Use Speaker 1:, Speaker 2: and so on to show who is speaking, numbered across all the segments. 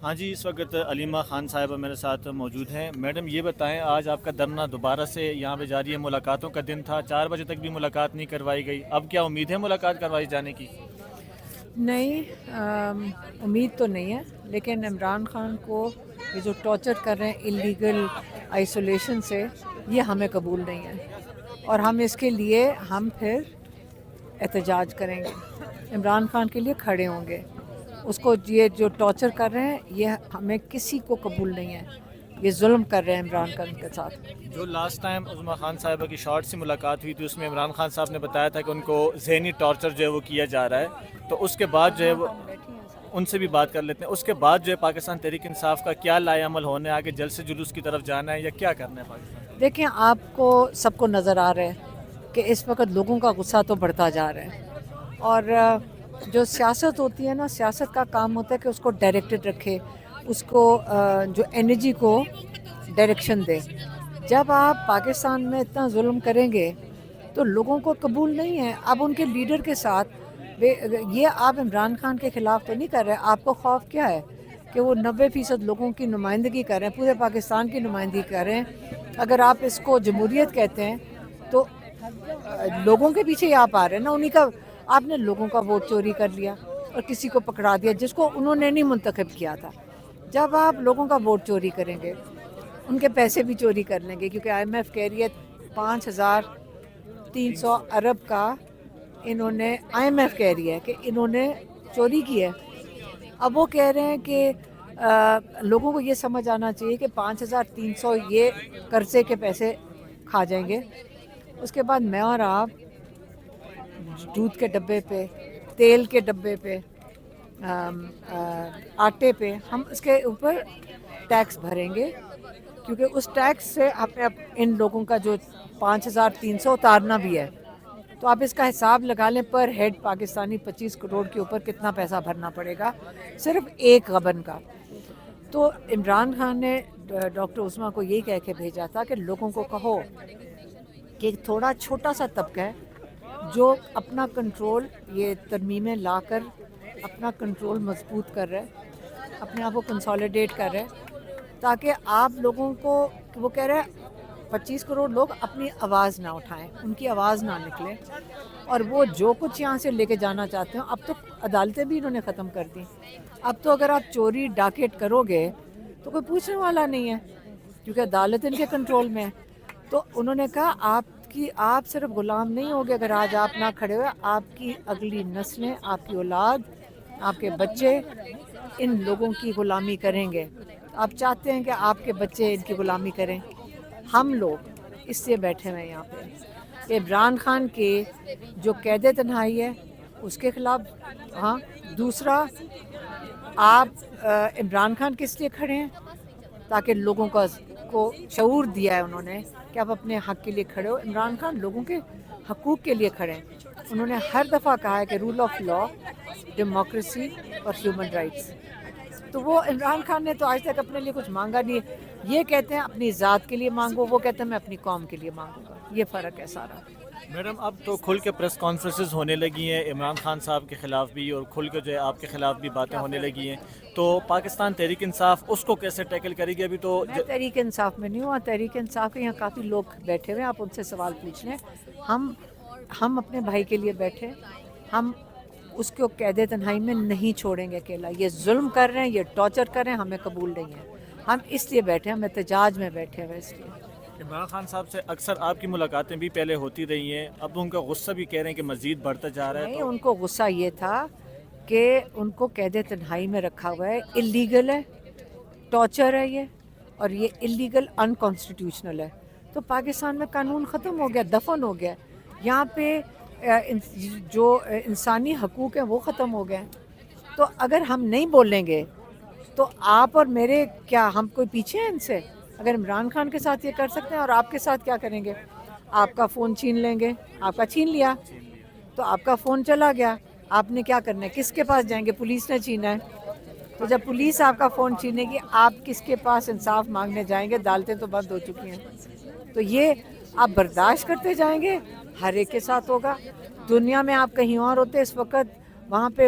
Speaker 1: ہاں جی، اس وقت علیمہ خان صاحبہ میرے ساتھ موجود ہیں۔ میڈم یہ بتائیں، آج آپ کا دھرنا دوبارہ سے یہاں پہ جاری ہے، ملاقاتوں کا دن تھا، 4 بجے تک بھی ملاقات نہیں کروائی گئی، اب کیا امید ہے ملاقات کروائی جانے کی؟
Speaker 2: نہیں، امید تو نہیں ہے، لیکن عمران خان کو یہ جو ٹارچر کر رہے ہیں اللیگل آئسولیشن سے، یہ ہمیں قبول نہیں ہے، اور ہم اس کے لیے پھر احتجاج کریں گے، عمران خان کے لیے کھڑے ہوں گے۔ اس کو یہ جو ٹارچر کر رہے ہیں، یہ ہمیں کسی کو قبول نہیں ہے، یہ ظلم کر رہے ہیں عمران خان کے ساتھ۔
Speaker 1: جو لاسٹ ٹائم عظمیٰ خان صاحبہ کی شارٹ سے ملاقات ہوئی تھی، اس میں عمران خان صاحب نے بتایا تھا کہ ان کو ذہنی ٹارچر جو ہے وہ کیا جا رہا ہے، تو اس کے بعد جو ہے وہ ان سے بھی بات کر لیتے ہیں۔ اس کے بعد جو ہے پاکستان تحریک انصاف کا کیا لائے عمل ہونا ہے؟ آگے جلسے جلوس کی طرف جانا ہے یا کیا کرنا ہے پاکستان؟
Speaker 2: دیکھیں، آپ کو سب کو نظر آ رہا ہے کہ اس وقت لوگوں کا غصہ تو بڑھتا جا رہا ہے، اور جو سیاست ہوتی ہے نا، سیاست کا کام ہوتا ہے کہ اس کو ڈائریکٹڈ رکھے، اس کو جو انرجی کو ڈائریکشن دے۔ جب آپ پاکستان میں اتنا ظلم کریں گے تو لوگوں کو قبول نہیں ہے۔ اب ان کے لیڈر کے ساتھ یہ آپ عمران خان کے خلاف تو نہیں کر رہے، آپ کو خوف کیا ہے کہ وہ 90% لوگوں کی نمائندگی کر رہے ہیں، پورے پاکستان کی نمائندگی کر رہے ہیں۔ اگر آپ اس کو جمہوریت کہتے ہیں تو لوگوں کے پیچھے ہی آپ آ رہے ہیں نا، انہی کا آپ نے لوگوں کا ووٹ چوری کر لیا اور کسی کو پکڑا دیا جس کو انہوں نے نہیں منتخب کیا تھا۔ جب آپ لوگوں کا ووٹ چوری کریں گے، ان کے پیسے بھی چوری کر لیں گے، کیونکہ IMF کہہ رہی ہے 5300 ارب کا انہوں نے IMF کہہ رہی ہے کہ انہوں نے چوری کی ہے۔ اب وہ کہہ رہے ہیں کہ لوگوں کو یہ سمجھ آنا چاہیے کہ 5300 یہ قرضے کے پیسے کھا جائیں گے، اس کے بعد میں اور آپ دودھ کے ڈبے پہ، تیل کے ڈبے پہ، آٹے پہ، ہم اس کے اوپر ٹیکس بھریں گے، کیونکہ اس ٹیکس سے ہمیں ان لوگوں کا جو 5300 اتارنا بھی ہے۔ تو آپ اس کا حساب لگا لیں، پر ہیڈ پاکستانی 25 کروڑ کے اوپر کتنا پیسہ بھرنا پڑے گا صرف ایک غبن کا۔ تو عمران خان نے ڈاکٹر عظمیٰ کو یہی کہہ کے بھیجا تھا کہ لوگوں کو کہو کہ ایک تھوڑا چھوٹا سا طبقہ ہے جو اپنا کنٹرول یہ ترمیمیں لا کر اپنا کنٹرول مضبوط کر رہے، اپنے آپ کو کنسالیڈیٹ کر رہے، تاکہ آپ لوگوں کو، وہ کہہ رہے ہیں 25 کروڑ لوگ اپنی آواز نہ اٹھائیں، ان کی آواز نہ نکلے، اور وہ جو کچھ یہاں سے لے کے جانا چاہتے ہیں۔ اب تو عدالتیں بھی انہوں نے ختم کر دی، اب تو اگر آپ چوری ڈاکیٹ کرو گے تو کوئی پوچھنے والا نہیں ہے، کیونکہ عدالت ان کے کنٹرول میں ہے۔ تو انہوں نے کہا آپ صرف غلام نہیں ہوگے اگر آج آپ نہ کھڑے ہوئے، آپ کی اگلی نسلیں، آپ کی اولاد، آپ کے بچے ان لوگوں کی غلامی کریں گے۔ آپ چاہتے ہیں کہ آپ کے بچے ان کی غلامی کریں؟ ہم لوگ اس سے بیٹھے ہوئے یہاں پہ کہ عمران خان کے جو قید تنہائی ہے اس کے خلاف، ہاں، دوسرا آپ عمران خان کس لیے کھڑے ہیں؟ تاکہ لوگوں کو شعور دیا ہے انہوں نے کہ آپ اپنے حق کے لیے کھڑے ہو۔ عمران خان لوگوں کے حقوق کے لیے کھڑے ہیں، انہوں نے ہر دفعہ کہا ہے کہ رول آف لا، ڈیموکریسی اور ہیومن رائٹس۔ تو وہ عمران خان نے تو آج تک اپنے لیے کچھ مانگا نہیں ہے، یہ کہتے ہیں اپنی ذات کے لیے مانگو، وہ کہتے ہیں میں اپنی قوم کے لیے مانگوں گا، یہ فرق ہے سارا۔
Speaker 1: میڈم، اب تو کھل کے پریس کانفرنسز ہونے لگی ہیں عمران خان صاحب کے خلاف بھی، اور کھل کے جو ہے آپ کے خلاف بھی باتیں ہونے لگی ہیں، تو پاکستان تحریک انصاف اس کو کیسے ٹیکل کرے گی؟ ابھی تو
Speaker 2: میں تحریک انصاف میں نہیں ہوں، تحریک انصاف کے یہاں کافی لوگ بیٹھے ہوئے ہیں، آپ ان سے سوال پوچھ لیں۔ ہم اپنے بھائی کے لیے بیٹھے، ہم اس کو قید تنہائی میں نہیں چھوڑیں گے اکیلا، یہ ظلم کر رہے ہیں، یہ ٹارچر کر رہے ہیں، ہمیں قبول نہیں ہے، ہم اس لیے بیٹھے ہیں، ہم احتجاج میں بیٹھے ہوئے اس لیے۔
Speaker 1: عمران خان صاحب سے اکثر آپ کی ملاقاتیں بھی پہلے ہوتی رہی ہیں، اب ان کا غصہ بھی کہہ رہے ہیں کہ مزید بڑھتا جا رہا ہے،
Speaker 2: نہیں،
Speaker 1: تو
Speaker 2: ان کو غصہ یہ تھا کہ ان کو قید تنہائی میں رکھا ہوا ہے، اللیگل ہے، ٹارچر ہے یہ، اور یہ اللیگل انکانسٹیٹیوشنل ہے۔ تو پاکستان میں قانون ختم ہو گیا، دفن ہو گیا، یہاں پہ جو انسانی حقوق ہیں وہ ختم ہو گئے۔ تو اگر ہم نہیں بولیں گے تو آپ اور میرے کیا، ہم کوئی پیچھے ہیں ان سے؟ اگر عمران خان کے ساتھ یہ کر سکتے ہیں اور آپ کے ساتھ کیا کریں گے؟ آپ کا فون چھین لیں گے، آپ کا چھین لیا تو آپ کا فون چلا گیا، آپ نے کیا کرنا ہے؟ کس کے پاس جائیں گے؟ پولیس نے چھینا ہے، تو جب پولیس آپ کا فون چھینے گی، آپ کس کے پاس انصاف مانگنے جائیں گے؟ عدالتیں تو بند ہو چکی ہیں۔ تو یہ آپ برداشت کرتے جائیں گے، ہر ایک کے ساتھ ہوگا۔ دنیا میں آپ کہیں اور ہوتے اس وقت، وہاں پہ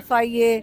Speaker 2: FIA